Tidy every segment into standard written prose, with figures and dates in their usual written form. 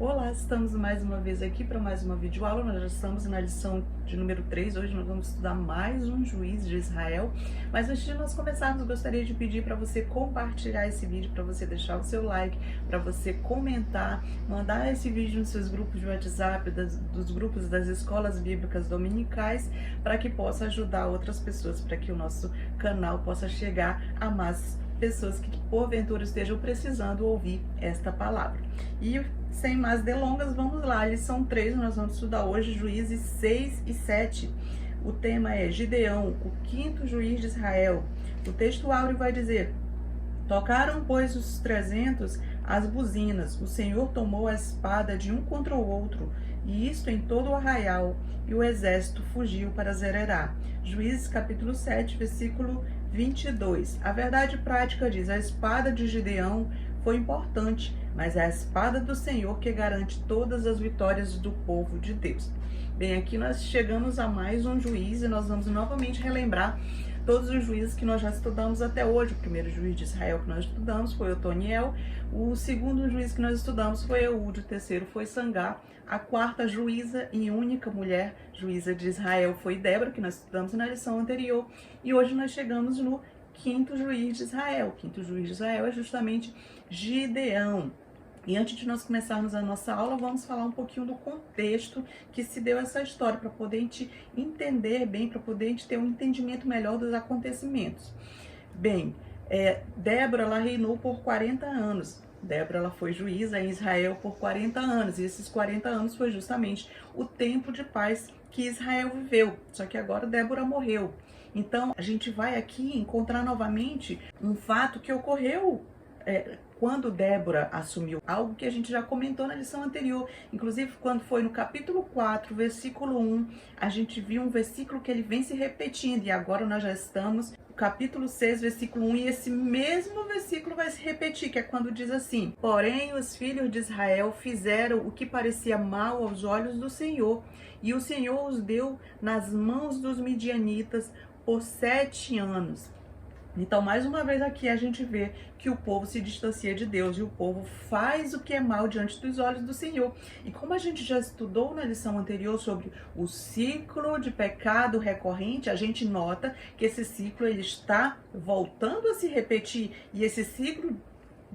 Olá, estamos mais uma vez aqui para mais uma videoaula. Nós já estamos na lição de número 3. Hoje nós vamos estudar mais um juiz de Israel. Mas antes de nós começarmos, gostaria de pedir para você compartilhar esse vídeo, para você deixar o seu like, para você comentar, mandar esse vídeo nos seus grupos de WhatsApp, dos grupos das escolas bíblicas dominicais, para que possa ajudar outras pessoas, para que o nosso canal possa chegar a mais pessoas que porventura estejam precisando ouvir esta palavra. E sem mais delongas, vamos lá, lição 3, nós vamos estudar hoje Juízes 6 e 7. O tema é Gideão, o quinto juiz de Israel. O texto áureo vai dizer: tocaram, pois, os 300 as buzinas, o Senhor tomou a espada de um contra o outro, e isto em todo o arraial, e o exército fugiu para Zererá. Juízes capítulo 7, versículo 22. A verdade prática diz: a espada de Gideão foi importante, mas é a espada do Senhor que garante todas as vitórias do povo de Deus. Bem, aqui nós chegamos a mais um juiz e nós vamos novamente relembrar todos os juízes que nós já estudamos até hoje. O primeiro juiz de Israel que nós estudamos foi Otoniel, o segundo juiz que nós estudamos foi Eude, o terceiro foi Sangar, a quarta juíza e única mulher juíza de Israel foi Débora, que nós estudamos na lição anterior, e hoje nós chegamos no quinto juiz de Israel. O quinto juiz de Israel é justamente Gideão. E antes de nós começarmos a nossa aula, vamos falar um pouquinho do contexto que se deu essa história, para poder a gente entender bem, para poder a gente ter um entendimento melhor dos acontecimentos. Bem, Débora, ela reinou por 40 anos. Débora, ela foi juíza em Israel por 40 anos, e esses 40 anos foi justamente o tempo de paz que Israel viveu. Só que agora Débora morreu. Então, a gente vai aqui encontrar novamente um fato que ocorreu quando Débora assumiu, algo que a gente já comentou na lição anterior, inclusive quando foi no capítulo 4, versículo 1, a gente viu um versículo que ele vem se repetindo, e agora nós já estamos no capítulo 6, versículo 1, e esse mesmo versículo vai se repetir, que é quando diz assim: porém os filhos de Israel fizeram o que parecia mal aos olhos do Senhor, e o Senhor os deu nas mãos dos midianitas por 7 anos. Então, mais uma vez aqui a gente vê que o povo se distancia de Deus e o povo faz o que é mal diante dos olhos do Senhor. E como a gente já estudou na lição anterior sobre o ciclo de pecado recorrente, a gente nota que esse ciclo ele está voltando a se repetir. E esse ciclo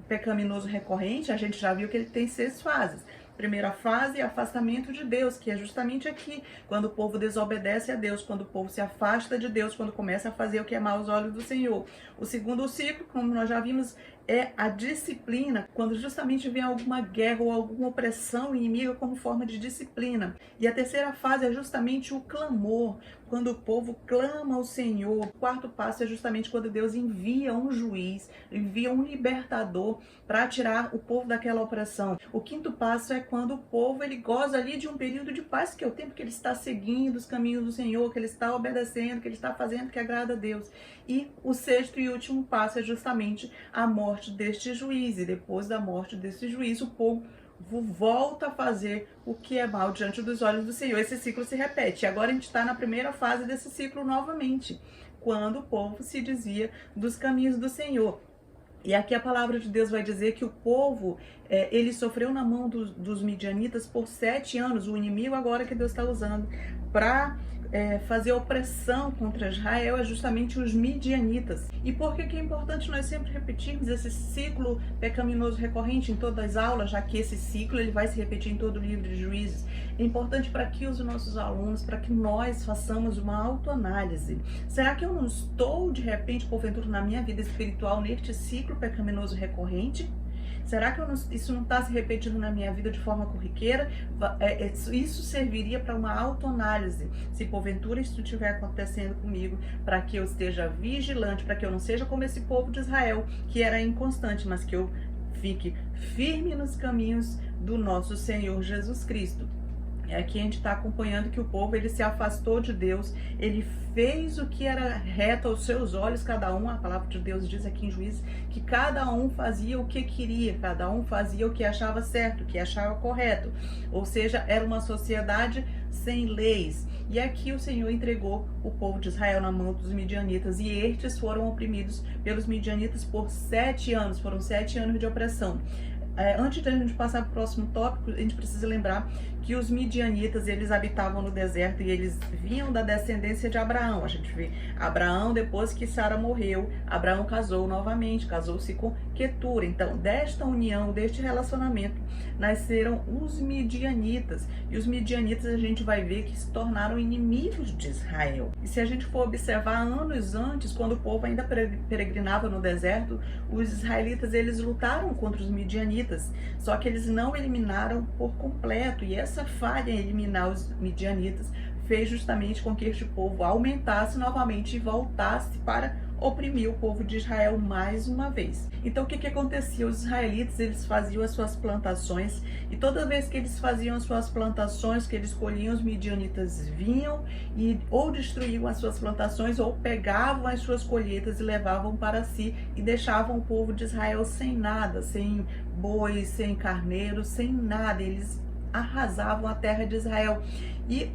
pecaminoso recorrente, a gente já viu que ele tem 6 fases. Primeira fase é afastamento de Deus, que é justamente aqui, quando o povo desobedece a Deus, quando o povo se afasta de Deus, quando começa a fazer o que é mal aos olhos do Senhor. O segundo ciclo, como nós já vimos, é a disciplina, quando justamente vem alguma guerra ou alguma opressão inimiga como forma de disciplina. E a terceira fase é justamente o clamor, quando o povo clama ao Senhor. O quarto passo é justamente quando Deus envia um juiz, envia um libertador para tirar o povo daquela opressão. O quinto passo é quando o povo ele goza ali de um período de paz, que é o tempo que ele está seguindo os caminhos do Senhor, que ele está obedecendo, que ele está fazendo o que agrada a Deus. E o sexto e último passo é justamente a morte deste juiz. E depois da morte deste juiz, o povo volta a fazer o que é mal diante dos olhos do Senhor. Esse ciclo se repete. Agora a gente está na primeira fase desse ciclo novamente, quando o povo se desvia dos caminhos do Senhor. E aqui a palavra de Deus vai dizer que o povo, ele sofreu na mão dos midianitas por 7 anos. O inimigo agora que Deus está usando para fazer opressão contra Israel é justamente os midianitas. E por que é importante nós sempre repetirmos esse ciclo pecaminoso recorrente em todas as aulas, já que esse ciclo ele vai se repetir em todo o livro de Juízes? É importante para que os nossos alunos, para que nós façamos uma autoanálise. Será que eu não estou, de repente, porventura, na minha vida espiritual, neste ciclo pecaminoso recorrente? Será que isso não está se repetindo na minha vida de forma corriqueira? Isso serviria para uma autoanálise. Se porventura isso estiver acontecendo comigo, para que eu esteja vigilante, para que eu não seja como esse povo de Israel, que era inconstante, mas que eu fique firme nos caminhos do nosso Senhor Jesus Cristo. Aqui a gente está acompanhando que o povo ele se afastou de Deus, ele fez o que era reto aos seus olhos, cada um, a palavra de Deus diz aqui em Juízes, que cada um fazia o que queria, cada um fazia o que achava certo, o que achava correto, ou seja, era uma sociedade sem leis. E aqui o Senhor entregou o povo de Israel na mão dos midianitas, e estes foram oprimidos pelos midianitas por 7 anos, foram 7 anos de opressão. Antes de a gente passar para o próximo tópico, a gente precisa lembrar que os midianitas, eles habitavam no deserto e eles vinham da descendência de Abraão. A gente vê Abraão, depois que Sara morreu, Abraão casou novamente, casou-se com Quetura. Então, desta união, deste relacionamento, nasceram os midianitas. E os midianitas a gente vai ver que se tornaram inimigos de Israel. E se a gente for observar anos antes, quando o povo ainda peregrinava no deserto, os israelitas, eles lutaram contra os midianitas, só que eles não eliminaram por completo. E essa falha em eliminar os midianitas fez justamente com que este povo aumentasse novamente e voltasse para oprimir o povo de Israel mais uma vez. Então o que acontecia? Os israelitas, eles faziam as suas plantações, e toda vez que eles faziam as suas plantações, que eles colhiam, os midianitas vinham e ou destruíam as suas plantações ou pegavam as suas colheitas e levavam para si e deixavam o povo de Israel sem nada, sem bois, sem carneiros, sem nada. Eles arrasavam a terra de Israel. E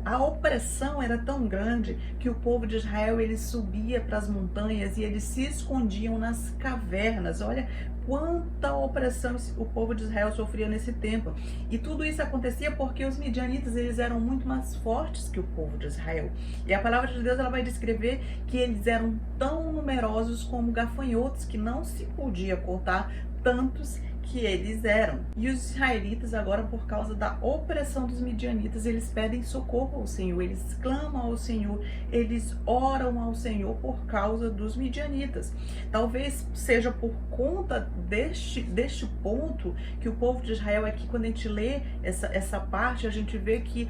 a opressão era tão grande que o povo de Israel, ele subia para as montanhas e eles se escondiam nas cavernas. Olha quanta opressão o povo de Israel sofria nesse tempo. E tudo isso acontecia porque os midianitas, eles eram muito mais fortes que o povo de Israel. E a palavra de Deus, ela vai descrever que eles eram tão numerosos como gafanhotos, que não se podia contar tantos que eles eram. E os israelitas agora, por causa da opressão dos midianitas, eles pedem socorro ao Senhor, eles clamam ao Senhor, eles oram ao Senhor por causa dos midianitas. Talvez seja por conta deste ponto que o povo de Israel aqui, quando a gente lê essa parte, a gente vê que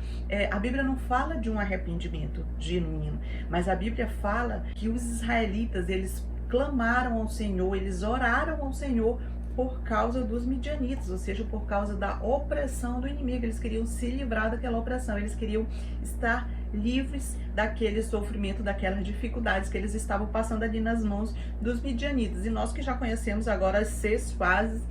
a Bíblia não fala de um arrependimento genuíno, mas a Bíblia fala que os israelitas, eles clamaram ao Senhor, eles oraram ao Senhor por causa dos midianitas, ou seja, por causa da opressão do inimigo. Eles queriam se livrar daquela opressão, eles queriam estar livres daquele sofrimento, daquelas dificuldades que eles estavam passando ali nas mãos dos midianitas. E nós que já conhecemos agora as 6 fases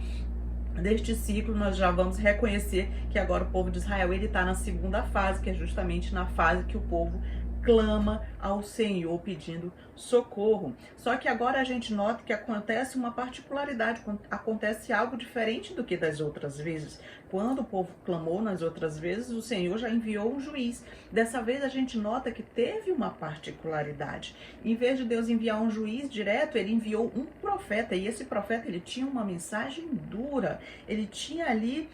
deste ciclo, nós já vamos reconhecer que agora o povo de Israel, ele está na segunda fase, que é justamente na fase que o povo clama ao Senhor pedindo socorro. Só que agora a gente nota que acontece uma particularidade, acontece algo diferente do que das outras vezes. Quando o povo clamou nas outras vezes, o Senhor já enviou um juiz. Dessa vez a gente nota que teve uma particularidade. Em vez de Deus enviar um juiz direto, ele enviou um profeta, e esse profeta, ele tinha uma mensagem dura, ele tinha ali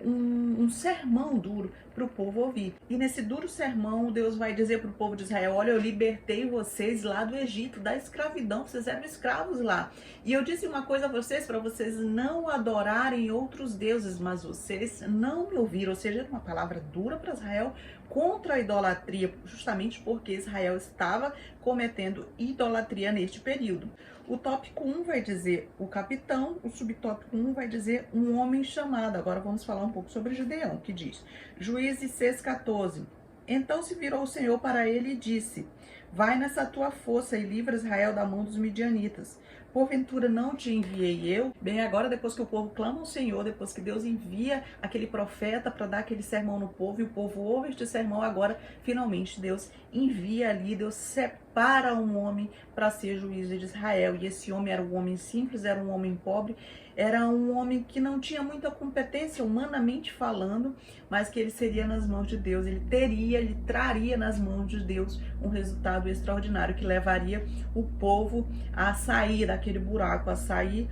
um sermão duro para o povo ouvir. E nesse duro sermão, Deus vai dizer para o povo de Israel: olha, eu libertei vocês lá do Egito, da escravidão, vocês eram escravos lá. E eu disse uma coisa a vocês, para vocês não adorarem outros deuses, mas vocês não me ouviram. Ou seja, uma palavra dura para Israel contra a idolatria, justamente porque Israel estava cometendo idolatria neste período. O tópico 1 vai dizer o capitão, o subtópico 1 vai dizer um homem chamado. Agora vamos falar um pouco sobre Gideão, que diz: Juízes 6,14. Então se virou o Senhor para ele e disse: vai nessa tua força e livra Israel da mão dos midianitas. Porventura não te enviei eu? Bem, agora depois que o povo clama ao Senhor, depois que Deus envia aquele profeta para dar aquele sermão no povo, e o povo ouve este sermão, agora finalmente Deus envia ali, Deus separa um homem para ser juiz de Israel. E esse homem era um homem simples, era um homem pobre, era um homem que não tinha muita competência humanamente falando, mas que ele seria nas mãos de Deus, ele traria nas mãos de Deus um resultado extraordinário que levaria o povo a sair daquele buraco, a sair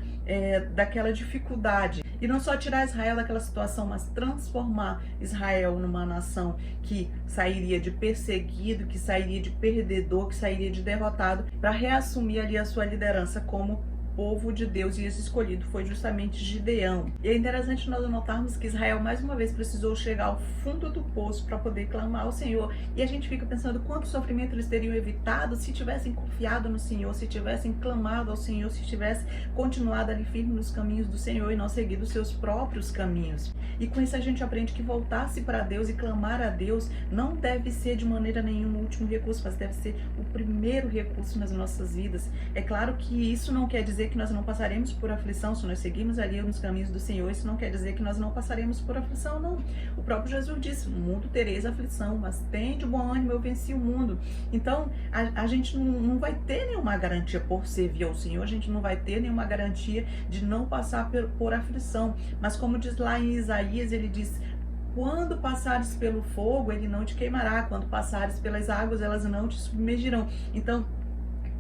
daquela dificuldade. E não só tirar Israel daquela situação, mas transformar Israel numa nação que sairia de perseguido, que sairia de perdedor, que sairia de derrotado, para reassumir ali a sua liderança como povo de Deus. E esse escolhido foi justamente Gideão. E é interessante nós notarmos que Israel mais uma vez precisou chegar ao fundo do poço para poder clamar ao Senhor. E a gente fica pensando quanto sofrimento eles teriam evitado se tivessem confiado no Senhor, se tivessem clamado ao Senhor, se tivessem continuado ali firme nos caminhos do Senhor e não seguido os seus próprios caminhos. E com isso a gente aprende que voltar-se para Deus e clamar a Deus não deve ser de maneira nenhuma o último recurso, mas deve ser o primeiro recurso nas nossas vidas. É claro que isso não quer dizer que nós não passaremos por aflição, se nós seguimos ali nos caminhos do Senhor, isso não quer dizer que nós não passaremos por aflição, não. O próprio Jesus disse, no mundo tereis aflição, mas tende bom ânimo, eu venci o mundo. Então, a gente não vai ter nenhuma garantia por servir ao Senhor, a gente não vai ter nenhuma garantia de não passar por aflição. Mas como diz lá em Isaías, ele diz, quando passares pelo fogo, ele não te queimará, quando passares pelas águas, elas não te submergirão. Então,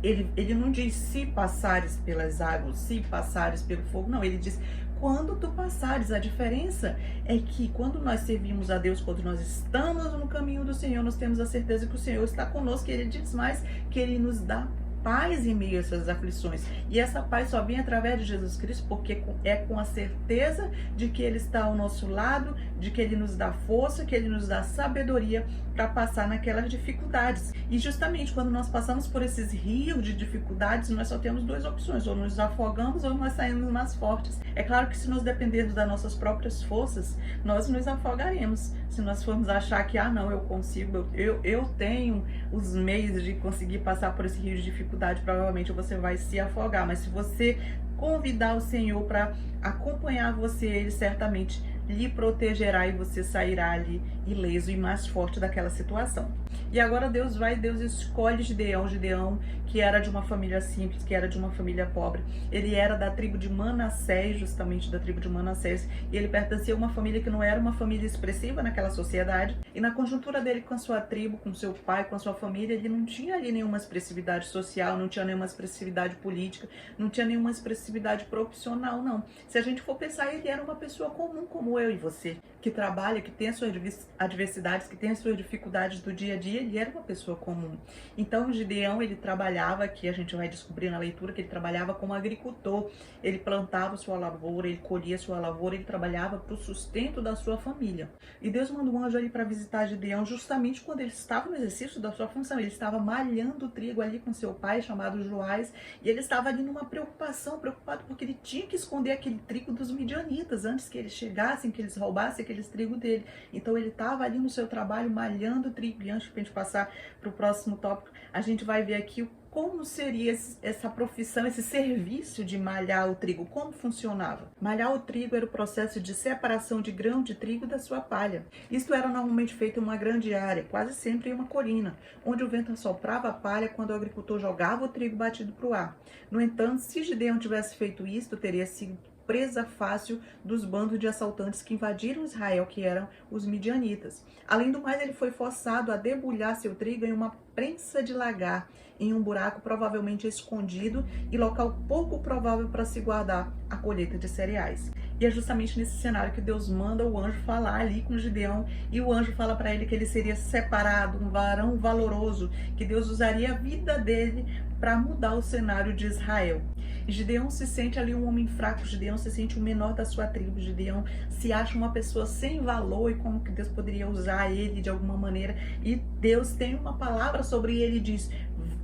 ele não diz se passares pelas águas, se passares pelo fogo, não, ele diz quando tu passares. A diferença é que quando nós servimos a Deus, quando nós estamos no caminho do Senhor, nós temos a certeza que o Senhor está conosco, e ele diz mais que ele nos dá paz em meio a essas aflições. E essa paz só vem através de Jesus Cristo, porque é com a certeza de que Ele está ao nosso lado, de que Ele nos dá força, que Ele nos dá sabedoria para passar naquelas dificuldades. E justamente quando nós passamos por esses rios de dificuldades, nós só temos duas opções, ou nos afogamos ou nós saímos mais fortes. É claro que se nós dependermos das nossas próprias forças, nós nos afogaremos. Se nós formos achar que, não, eu consigo, eu tenho os meios de conseguir passar por esse rio de dificuldade, provavelmente você vai se afogar. Mas se você convidar o Senhor para acompanhar você, Ele certamente lhe protegerá e você sairá ali ileso e mais forte daquela situação. E agora Deus escolhe Gideão, que era de uma família simples, que era de uma família pobre. Ele era da tribo de Manassés, justamente da tribo de Manassés, e ele pertencia a uma família que não era uma família expressiva naquela sociedade. E na conjuntura dele com a sua tribo, com seu pai, com a sua família, ele não tinha ali nenhuma expressividade social, não tinha nenhuma expressividade política, não tinha nenhuma expressividade profissional, não. Se a gente for pensar, ele era uma pessoa comum como eu e você, que trabalha, que tem as suas adversidades, que tem as suas dificuldades do dia a dia. Ele era uma pessoa comum. Então, Gideão, ele trabalhava, que a gente vai descobrir na leitura, que ele trabalhava como agricultor. Ele plantava sua lavoura, ele colhia sua lavoura, ele trabalhava para o sustento da sua família. E Deus mandou um anjo ali para visitar Gideão justamente quando ele estava no exercício da sua função. Ele estava malhando o trigo ali com seu pai, chamado Joás, e ele estava ali numa preocupado porque ele tinha que esconder aquele trigo dos midianitas antes que eles chegassem, que eles roubassem aqueles trigo dele. Então ele estava ali no seu trabalho malhando o trigo. E antes de a gente passar para o próximo tópico, a gente vai ver aqui como seria essa profissão, esse serviço de malhar o trigo, como funcionava. Malhar o trigo era o processo de separação de grão de trigo da sua palha. Isto era normalmente feito em uma grande área, quase sempre em uma colina, onde o vento assoprava a palha quando o agricultor jogava o trigo batido para o ar. No entanto, se Gideão tivesse feito isto, teria sido presa fácil dos bandos de assaltantes que invadiram Israel, que eram os midianitas. Além do mais, ele foi forçado a debulhar seu trigo em uma prensa de lagar, em um buraco provavelmente escondido e local pouco provável para se guardar a colheita de cereais. E é justamente nesse cenário que Deus manda o anjo falar ali com Gideão, e o anjo fala para ele que ele seria separado, um varão valoroso, que Deus usaria a vida dele para mudar o cenário de Israel. E Gideão se sente ali um homem fraco, Gideão se sente o menor da sua tribo, Gideão se acha uma pessoa sem valor, e como que Deus poderia usar ele de alguma maneira. E Deus tem uma palavra sobre ele e diz: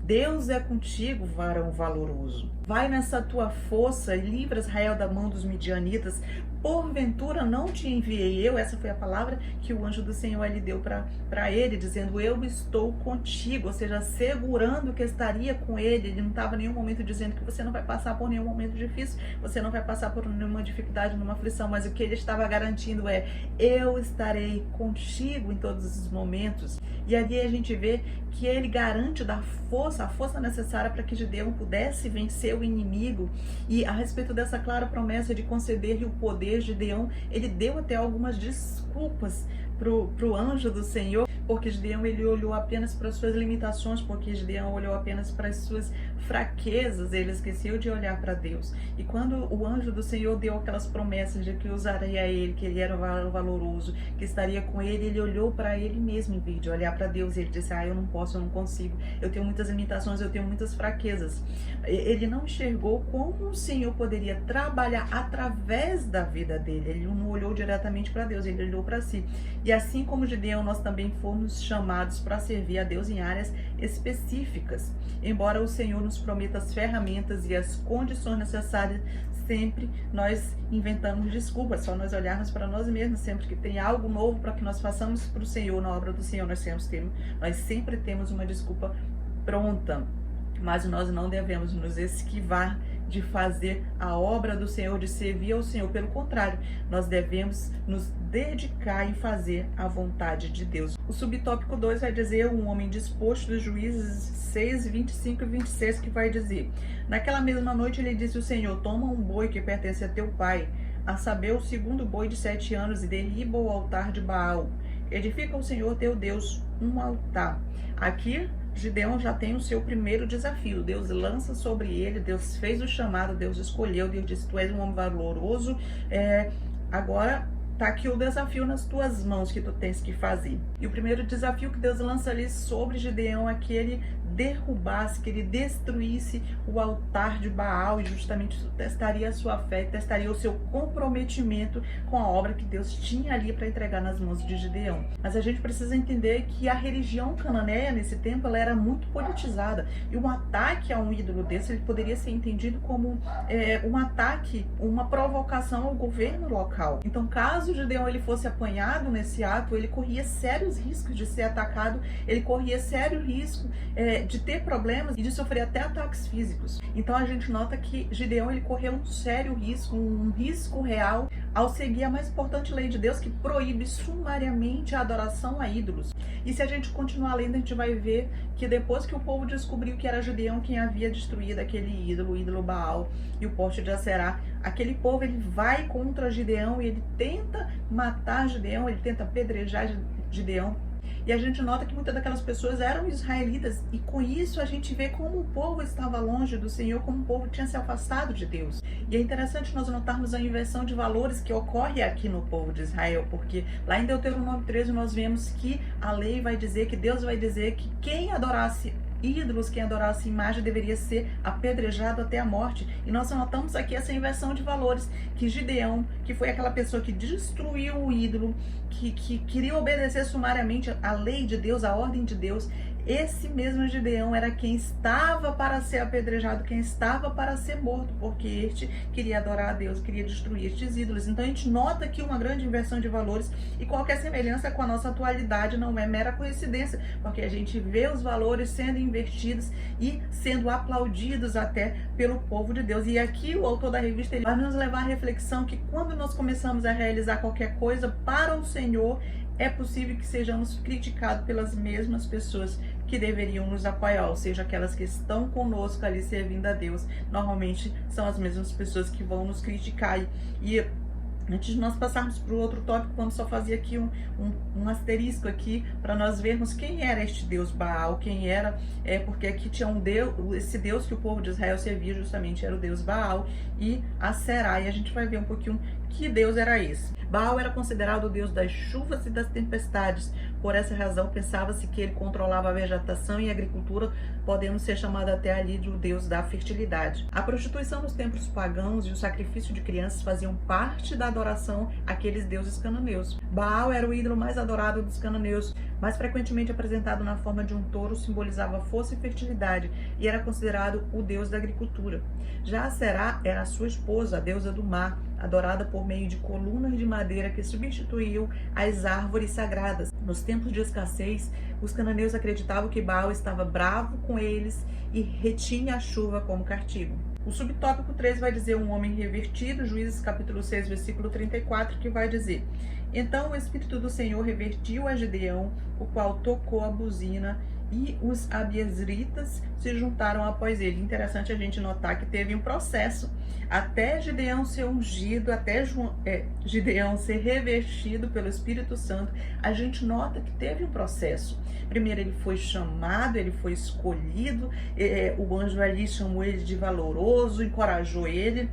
Deus é contigo, varão valoroso. Vai nessa tua força e livra Israel da mão dos midianitas. Porventura não te enviei eu. Essa foi a palavra que o anjo do Senhor lhe deu para ele, dizendo: eu estou contigo, ou seja, assegurando que estaria com ele. Ele não estava em nenhum momento dizendo que você não vai passar por nenhum momento difícil, você não vai passar por nenhuma dificuldade, nenhuma aflição, mas o que ele estava garantindo é: eu estarei contigo em todos os momentos. E ali a gente vê que ele garante dar força, a força necessária para que Gideão pudesse vencer o inimigo. E a respeito dessa clara promessa de conceder-lhe o poder, Gideão, ele deu até algumas desculpas pro anjo do Senhor, porque Gideão ele olhou apenas para as suas limitações, porque Gideão olhou apenas para as suas fraquezas, ele esqueceu de olhar para Deus. E quando o anjo do Senhor deu aquelas promessas de que usaria ele, que ele era valoroso, que estaria com ele, ele olhou para ele mesmo em vez de olhar para Deus. Ele disse: eu não posso, eu não consigo, eu tenho muitas limitações, eu tenho muitas fraquezas. Ele não enxergou como o Senhor poderia trabalhar através da vida dele. Ele não olhou diretamente para Deus, ele olhou para si. E assim como Gideão, nós também fomos chamados para servir a Deus em áreas específicas. Embora o Senhor nos nos prometa as ferramentas e as condições necessárias, sempre nós inventamos desculpas. Só nós olharmos para nós mesmos, sempre que tem algo novo para que nós façamos para o Senhor, na obra do Senhor, nós sempre temos uma desculpa pronta. Mas nós não devemos nos esquivar de fazer a obra do Senhor, de servir ao Senhor. Pelo contrário, nós devemos nos dedicar em fazer a vontade de Deus. O subtópico 2 vai dizer um homem disposto, dos Juízes 6, 25 e 26, que vai dizer: naquela mesma noite ele disse ao Senhor: toma um boi que pertence a teu pai, a saber, o segundo boi de 7 anos, e derriba o altar de Baal. Edifica ao Senhor teu Deus um altar. Aqui Gideão já tem o seu primeiro desafio. Deus lança sobre ele, Deus fez o chamado, Deus escolheu, Deus disse: tu és um homem valoroso, agora tá aqui o desafio nas tuas mãos que tu tens que fazer. E o primeiro desafio que Deus lança ali sobre Gideão é que ele derrubasse, que ele destruísse o altar de Baal, e justamente isso testaria a sua fé, testaria o seu comprometimento com a obra que Deus tinha ali para entregar nas mãos de Gideão. Mas a gente precisa entender que a religião cananeia nesse tempo ela era muito politizada, e um ataque a um ídolo desse ele poderia ser entendido como um ataque, uma provocação ao governo local. Então, caso Gideão ele fosse apanhado nesse ato, ele corria sérios riscos de ser atacado, ele corria sério risco de ter problemas e de sofrer até ataques físicos. Então a gente nota que Gideão ele correu um sério risco, um risco real, ao seguir a mais importante lei de Deus, que proíbe sumariamente a adoração a ídolos. E se a gente continuar lendo, a gente vai ver que depois que o povo descobriu que era Gideão quem havia destruído aquele ídolo, o ídolo Baal e o poste de Aserá, aquele povo ele vai contra Gideão e ele tenta matar Gideão, ele tenta apedrejar Gideão. E a gente nota que muitas daquelas pessoas eram israelitas, e com isso a gente vê como o povo estava longe do Senhor, como o povo tinha se afastado de Deus. E é interessante nós notarmos a inversão de valores que ocorre aqui no povo de Israel, porque lá em Deuteronômio 13 nós vemos que a lei vai dizer, que Deus vai dizer que quem adorasse ídolos, quem adorasse imagem deveria ser apedrejado até a morte. E nós notamos aqui essa inversão de valores, que Gideão, que foi aquela pessoa que destruiu o ídolo, que queria obedecer sumariamente a lei de Deus, a ordem de Deus, esse mesmo Gideão era quem estava para ser apedrejado, quem estava para ser morto, porque este queria adorar a Deus, queria destruir estes ídolos. Então a gente nota aqui uma grande inversão de valores, e qualquer semelhança com a nossa atualidade não é mera coincidência, porque a gente vê os valores sendo invertidos e sendo aplaudidos até pelo povo de Deus. E aqui o autor da revista ele vai nos levar à reflexão que quando nós começamos a realizar qualquer coisa para o Senhor, é possível que sejamos criticados pelas mesmas pessoas que deveriam nos apoiar, ou seja, aquelas que estão conosco ali servindo a Deus. Normalmente são as mesmas pessoas que vão nos criticar. E antes de nós passarmos para o outro tópico, vamos só fazer aqui um asterisco aqui para nós vermos quem era este Deus Baal, quem era, porque aqui tinha um Deus, esse Deus que o povo de Israel servia justamente era o Deus Baal e Aserá, e a gente vai ver um pouquinho que Deus era esse. Baal era considerado o Deus das chuvas e das tempestades. Por essa razão, pensava-se que ele controlava a vegetação e a agricultura, podendo ser chamado até ali de o Deus da fertilidade. A prostituição nos templos pagãos e o sacrifício de crianças faziam parte da adoração àqueles deuses cananeus. Baal era o ídolo mais adorado dos cananeus, mais frequentemente apresentado na forma de um touro, simbolizava força e fertilidade e era considerado o deus da agricultura. Já Aserá era a sua esposa, a deusa do mar, adorada por meio de colunas de madeira que substituíam as árvores sagradas. Nos tempos de escassez, os cananeus acreditavam que Baal estava bravo com eles e retinha a chuva como castigo. O subtópico 3 vai dizer um homem revertido, Juízes capítulo 6, versículo 34, que vai dizer: então o Espírito do Senhor revertiu a Gideão, o qual tocou a buzina, e os abiezritas se juntaram após ele. Interessante a gente notar que teve um processo até Gideão ser ungido, até Gideão ser revestido pelo Espírito Santo. A gente nota que teve um processo. Primeiro ele foi chamado, ele foi escolhido, o anjo ali chamou ele de valoroso, encorajou ele.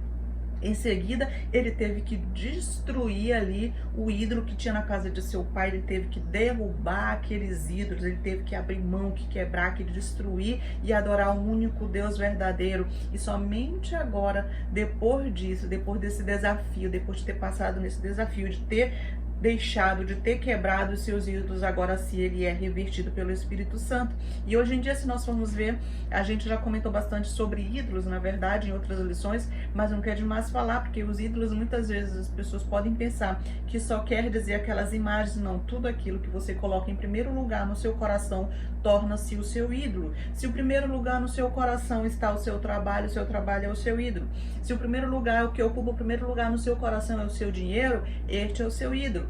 Em seguida, ele teve que destruir ali o ídolo que tinha na casa de seu pai, ele teve que derrubar aqueles ídolos, ele teve que abrir mão, que quebrar, que destruir e adorar o único Deus verdadeiro. E somente agora, depois disso, depois desse desafio, depois de ter passado nesse desafio, de ter deixado, de ter quebrado os seus ídolos, agora se ele é revertido pelo Espírito Santo. E hoje em dia, se nós formos ver, a gente já comentou bastante sobre ídolos, na verdade, em outras lições, mas não quer demais falar, porque os ídolos, muitas vezes, as pessoas podem pensar que só quer dizer aquelas imagens. Não, tudo aquilo que você coloca em primeiro lugar no seu coração torna-se o seu ídolo. Se o primeiro lugar no seu coração está o seu trabalho é o seu ídolo. Se o primeiro lugar, o que ocupa o primeiro lugar no seu coração é o seu dinheiro, este é o seu ídolo.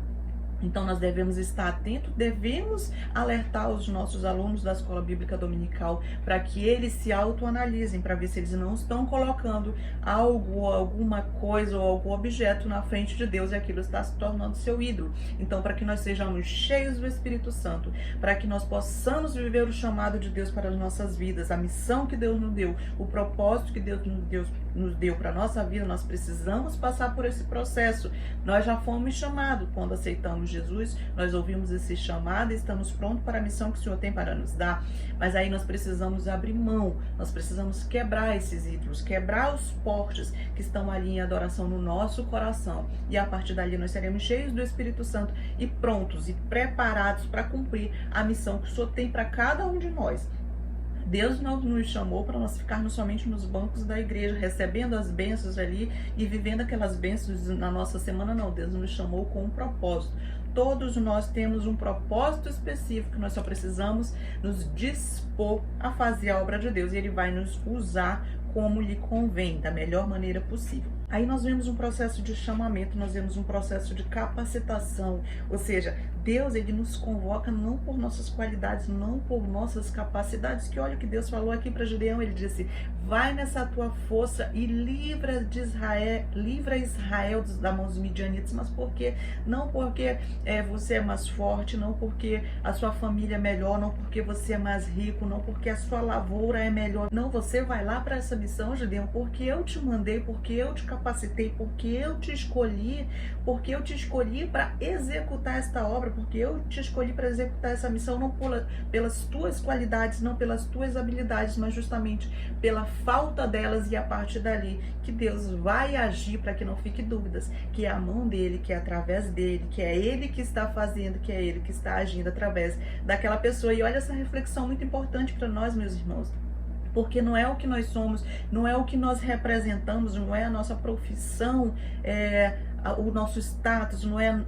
Então nós devemos estar atentos, devemos alertar os nossos alunos da Escola Bíblica Dominical para que eles se autoanalisem, para ver se eles não estão colocando algo, alguma coisa ou algum objeto na frente de Deus e aquilo está se tornando seu ídolo. Então, para que nós sejamos cheios do Espírito Santo, para que nós possamos viver o chamado de Deus para as nossas vidas, a missão que Deus nos deu, o propósito que Deus nos deu para a nossa vida, nós precisamos passar por esse processo. Nós já fomos chamados quando aceitamos Jesus, nós ouvimos esse chamado e estamos prontos para a missão que o Senhor tem para nos dar, mas aí nós precisamos abrir mão, nós precisamos quebrar esses ídolos, quebrar os portes que estão ali em adoração no nosso coração, e a partir dali nós seremos cheios do Espírito Santo e prontos e preparados para cumprir a missão que o Senhor tem para cada um de nós. Deus não nos chamou para nós ficarmos somente nos bancos da igreja, recebendo as bênçãos ali e vivendo aquelas bênçãos na nossa semana, não. Deus nos chamou com um propósito. Todos nós temos um propósito específico, nós só precisamos nos dispor a fazer a obra de Deus e Ele vai nos usar como lhe convém, da melhor maneira possível. Aí nós vemos um processo de chamamento, nós vemos um processo de capacitação, ou seja, Deus, Ele nos convoca não por nossas qualidades, não por nossas capacidades, que olha o que Deus falou aqui para Gideão, Ele disse, vai nessa tua força e livra Israel da mão dos midianitas, mas por quê? Não porque você é mais forte, não porque a sua família é melhor, não porque você é mais rico, não porque a sua lavoura é melhor, não, você vai lá para essa missão, Gideão, porque eu te mandei, porque eu te capacitei, porque eu te escolhi para executar esta obra, porque eu te escolhi para executar essa missão, não pelas tuas qualidades, não pelas tuas habilidades, mas justamente pela falta delas, e a partir dali que Deus vai agir, para que não fique dúvidas, que é a mão dele, que é através dele, que é ele que está fazendo, que é ele que está agindo através daquela pessoa. E olha essa reflexão muito importante para nós, meus irmãos, porque não é o que nós somos, não é o que nós representamos, não é a nossa profissão, o nosso status, não é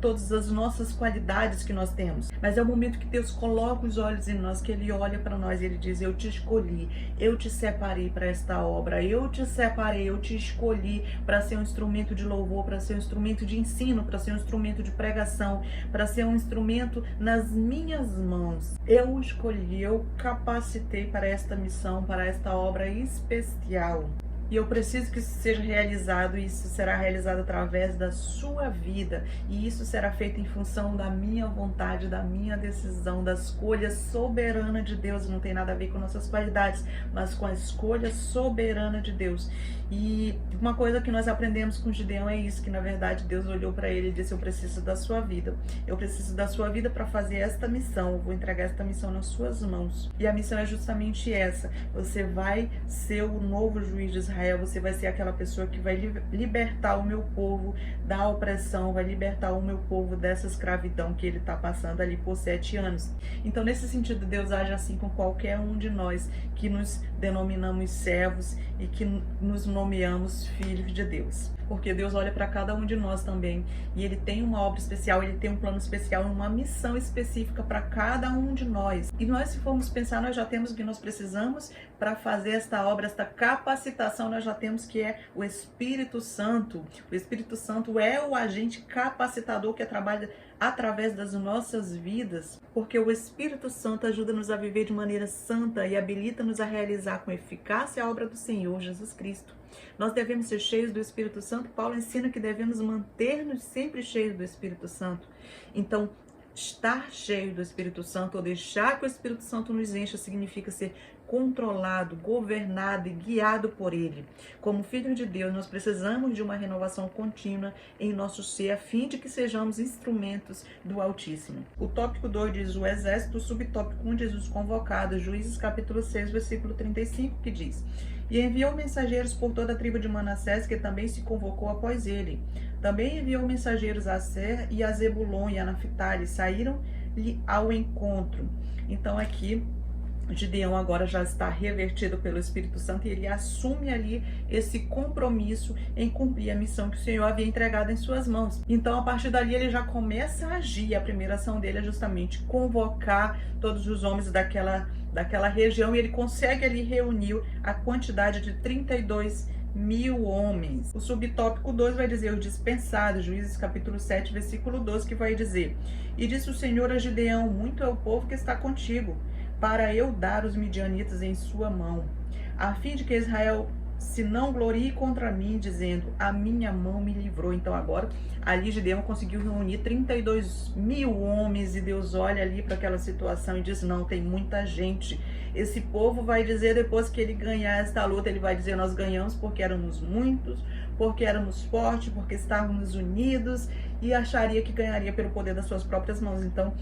todas as nossas qualidades que nós temos, mas é o momento que Deus coloca os olhos em nós, que Ele olha para nós e Ele diz, eu te escolhi, eu te separei para esta obra, eu te separei, eu te escolhi para ser um instrumento de louvor, para ser um instrumento de ensino, para ser um instrumento de pregação, para ser um instrumento nas minhas mãos. Eu o escolhi, eu capacitei para esta missão, para esta obra especial. E eu preciso que isso seja realizado, e isso será realizado através da sua vida. E isso será feito em função da minha vontade, da minha decisão, da escolha soberana de Deus. Não tem nada a ver com nossas qualidades, mas com a escolha soberana de Deus. E uma coisa que nós aprendemos com Gideão é isso, que na verdade Deus olhou para ele e disse, eu preciso da sua vida. Eu preciso da sua vida para fazer esta missão. Eu vou entregar esta missão nas suas mãos. E a missão é justamente essa. Você vai ser o novo juiz de Israel. Você vai ser aquela pessoa que vai libertar o meu povo da opressão, vai libertar o meu povo dessa escravidão que ele está passando ali por 7 anos. Então, nesse sentido, Deus age assim com qualquer um de nós que nos denominamos servos e que nos nomeamos filhos de Deus. Porque Deus olha para cada um de nós também, e Ele tem uma obra especial, Ele tem um plano especial, uma missão específica para cada um de nós. E nós, se formos pensar, nós já temos o que nós precisamos para fazer esta obra, esta capacitação, nós já temos, que é o Espírito Santo. O Espírito Santo é o agente capacitador que trabalha através das nossas vidas, porque o Espírito Santo ajuda-nos a viver de maneira santa e habilita-nos a realizar com eficácia a obra do Senhor Jesus Cristo. Nós devemos ser cheios do Espírito Santo. Paulo ensina que devemos manter-nos sempre cheios do Espírito Santo. Então, estar cheio do Espírito Santo, ou deixar que o Espírito Santo nos encha, significa ser controlado, governado e guiado por Ele. Como filhos de Deus, nós precisamos de uma renovação contínua em nosso ser, a fim de que sejamos instrumentos do Altíssimo. O tópico 2 diz o exército, o subtópico 1 diz os convocados, Juízes capítulo 6, versículo 35, que diz: e enviou mensageiros por toda a tribo de Manassés, que também se convocou após ele. Também enviou mensageiros a Aser e a Zebulon e a Naphtali, saíram-lhe ao encontro. Então aqui Gideão agora já está revertido pelo Espírito Santo e ele assume ali esse compromisso em cumprir a missão que o Senhor havia entregado em suas mãos. Então, a partir dali, ele já começa a agir. A primeira ação dele é justamente convocar todos os homens daquela região e ele consegue ali reunir a quantidade de 32.000 homens. O subtópico 2 vai dizer os dispensados, Juízes capítulo 7, versículo 12, que vai dizer: E disse o Senhor a Gideão: muito é o povo que está contigo, para eu dar os midianitas em sua mão, a fim de que Israel se não glorie contra mim, dizendo, a minha mão me livrou. Então agora, ali Gideão conseguiu reunir 32.000 homens, e Deus olha ali para aquela situação e diz, não, tem muita gente. Esse povo vai dizer, depois que ele ganhar esta luta, ele vai dizer, nós ganhamos porque éramos muitos, porque éramos fortes, porque estávamos unidos, e acharia que ganharia pelo poder das suas próprias mãos. Então,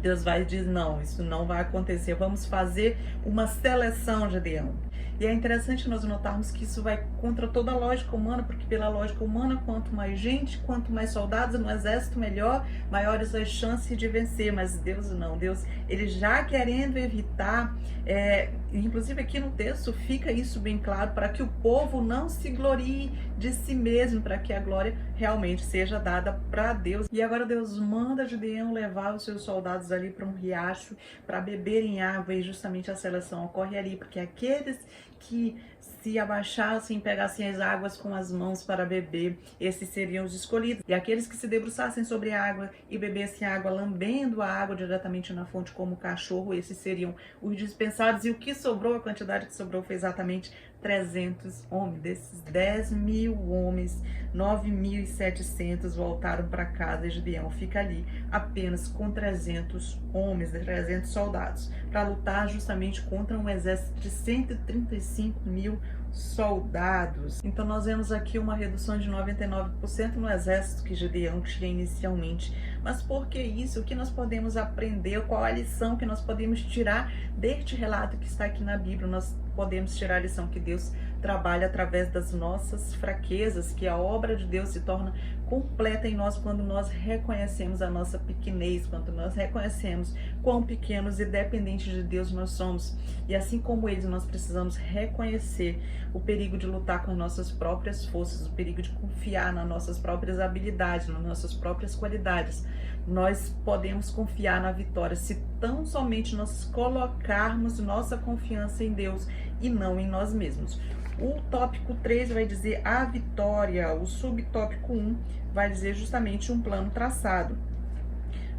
Deus vai dizer, não, isso não vai acontecer, vamos fazer uma seleção, Gideão. E é interessante nós notarmos que isso vai contra toda a lógica humana, porque pela lógica humana, quanto mais gente, quanto mais soldados no exército, melhor, maiores as chances de vencer. Mas Deus não, Deus, ele já querendo evitar, inclusive aqui no texto fica isso bem claro, para que o povo não se glorie de si mesmo, para que a glória realmente seja dada para Deus. E agora Deus manda Gideão levar os seus soldados ali para um riacho, para beberem água, e justamente a seleção ocorre ali, porque aqueles que se abaixassem e pegassem as águas com as mãos para beber, esses seriam os escolhidos. E aqueles que se debruçassem sobre a água e bebessem água, lambendo a água diretamente na fonte como cachorro, esses seriam os dispensados. E o que sobrou, a quantidade que sobrou foi exatamente 300 homens. Desses 10.000 homens, 9.700 voltaram para casa, e Gideão fica ali apenas com 300 homens, 300 soldados, para lutar justamente contra um exército de 135.000 soldados. Então nós vemos aqui uma redução de 99% no exército que Gideão tinha inicialmente. Mas por que isso? O que nós podemos aprender? Qual a lição que nós podemos tirar deste relato que está aqui na Bíblia? Nós podemos tirar a lição que Deus trabalha através das nossas fraquezas, que a obra de Deus se torna completa em nós quando nós reconhecemos a nossa pequenez, quando nós reconhecemos quão pequenos e dependentes de Deus nós somos. E assim como eles, nós precisamos reconhecer o perigo de lutar com as nossas próprias forças, o perigo de confiar nas nossas próprias habilidades, nas nossas próprias qualidades. Nós podemos confiar na vitória se tão somente nós colocarmos nossa confiança em Deus e não em nós mesmos. O tópico 3 vai dizer a vitória, o subtópico 1 vai dizer justamente um plano traçado.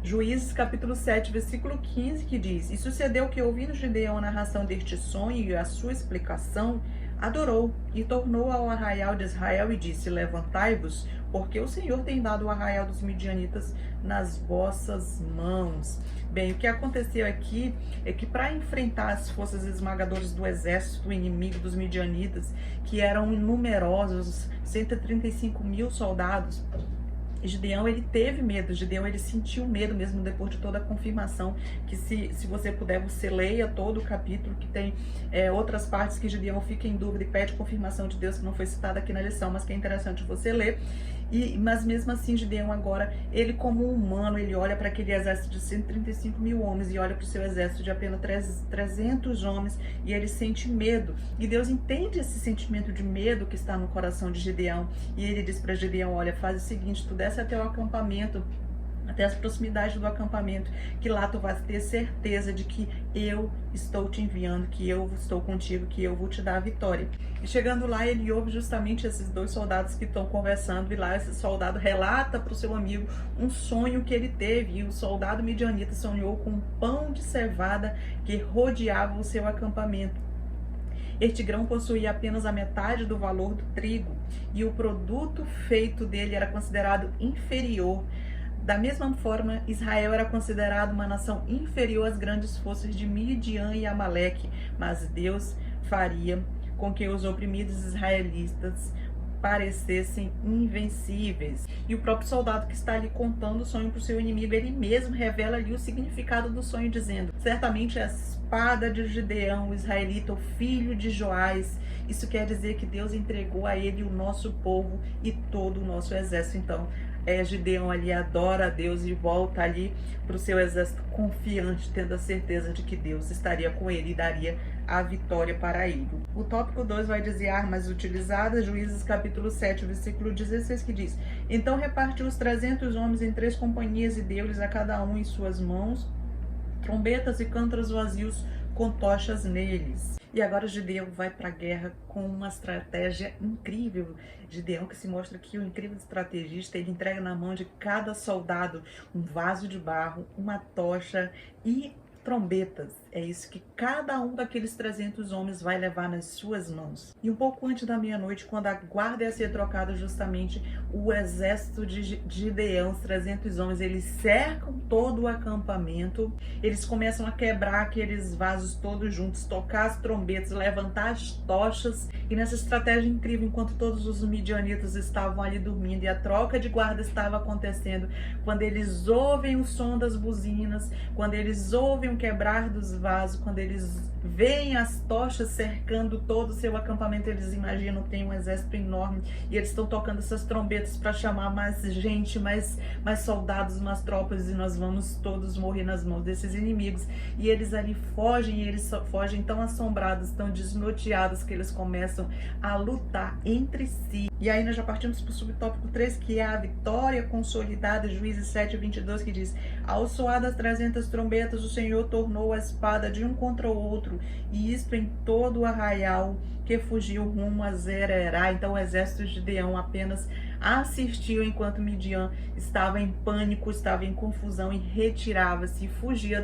Juízes capítulo 7, versículo 15, que diz, e sucedeu que, ouvindo Gideão a narração deste sonho e a sua explicação, adorou e tornou ao arraial de Israel e disse, levantai-vos, porque o Senhor tem dado o arraial dos midianitas nas vossas mãos. Bem, o que aconteceu aqui é que para enfrentar as forças esmagadoras do exército inimigo dos midianitas, que eram numerosos, 135.000 soldados, Gideão, ele teve medo, Gideão, ele sentiu medo mesmo depois de toda a confirmação, que se você puder, você leia todo o capítulo, que tem outras partes que Gideão fica em dúvida e pede confirmação de Deus, que não foi citada aqui na lição, mas que é interessante você ler. Mas mesmo assim, Gideão agora, ele como humano, ele olha para aquele exército de 135.000 homens e olha para o seu exército de apenas 300 homens e ele sente medo. E Deus entende esse sentimento de medo que está no coração de Gideão. E ele diz para Gideão, olha, faz o seguinte, tu desce até o acampamento, até as proximidades do acampamento, que lá tu vais ter certeza de que eu estou te enviando, que eu estou contigo, que eu vou te dar a vitória. E chegando lá, ele ouve justamente esses dois soldados que estão conversando, e lá esse soldado relata para o seu amigo um sonho que ele teve, e o soldado midianita sonhou com um pão de cevada que rodeava o seu acampamento. Este grão possuía apenas a metade do valor do trigo, e o produto feito dele era considerado inferior. Da mesma forma, Israel era considerado uma nação inferior às grandes forças de Midian e Amaleque, mas Deus faria com que os oprimidos israelitas parecessem invencíveis. E o próprio soldado que está ali contando o sonho para o seu inimigo, ele mesmo revela ali o significado do sonho, dizendo, certamente és espada de Gideão, o israelita, o filho de Joás. Isso quer dizer que Deus entregou a ele o nosso povo e todo o nosso exército. Então, Gideão ali adora a Deus e volta ali para o seu exército confiante, tendo a certeza de que Deus estaria com ele e daria a vitória para ele. O tópico 2 vai dizer armas utilizadas, Juízes capítulo 7, versículo 16, que diz: Então repartiu os 300 homens em 3 companhias e deu-lhes a cada um em suas mãos trombetas e cântaros vazios com tochas neles. E agora Gideão vai para a guerra com uma estratégia incrível. Gideão, que se mostra aqui um incrível estrategista, ele entrega na mão de cada soldado um vaso de barro, uma tocha e trombetas. É isso que cada um daqueles 300 homens vai levar nas suas mãos. E um pouco antes da meia-noite, quando a guarda ia ser trocada, justamente o exército de Gideão, os 300 homens, eles cercam todo o acampamento, eles começam a quebrar aqueles vasos todos juntos, tocar as trombetas, levantar as tochas. E nessa estratégia incrível, enquanto todos os midianitas estavam ali dormindo e a troca de guarda estava acontecendo, quando eles ouvem o som das buzinas, quando eles ouvem o quebrar dos vasos, quando eles veem as tochas cercando todo o seu acampamento, eles imaginam que tem um exército enorme e eles estão tocando essas trombetas para chamar mais gente, mais soldados, mais tropas, e nós vamos todos morrer nas mãos desses inimigos. E eles ali fogem, e eles fogem tão assombrados, tão desnorteados, que eles começam a lutar entre si. E aí nós já partimos para o subtópico 3, que é a vitória consolidada, Juízes 7, 22, que diz: Ao soar das 300 trombetas, o Senhor tornou a espada de um contra o outro, e isto em todo o arraial que fugiu rumo a Zererá. Então o exército de Gideão apenas assistiu enquanto Midian estava em pânico, estava em confusão e retirava-se e fugia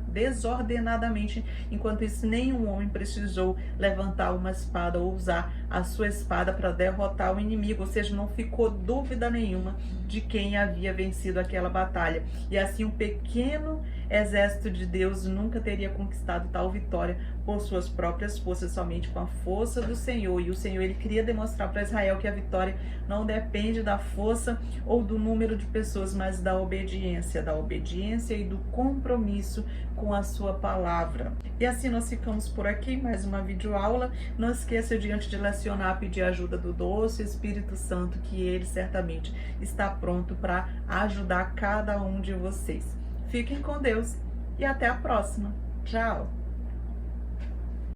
desordenadamente. Enquanto isso, nenhum homem precisou levantar uma espada ou usar a sua espada para derrotar o inimigo, ou seja, não ficou dúvida nenhuma de quem havia vencido aquela batalha. E assim o pequeno exército de Deus nunca teria conquistado tal vitória por suas próprias forças, somente com a força do Senhor. E o Senhor, ele queria demonstrar para Israel que a vitória não depende da força ou do número de pessoas, mas da obediência e do compromisso com a sua palavra. E assim nós ficamos por aqui, mais uma videoaula. Não esqueça de, antes de lecionar, pedir a ajuda do doce Espírito Santo, que ele certamente está pronto para ajudar cada um de vocês. Fiquem com Deus e até a próxima. Tchau!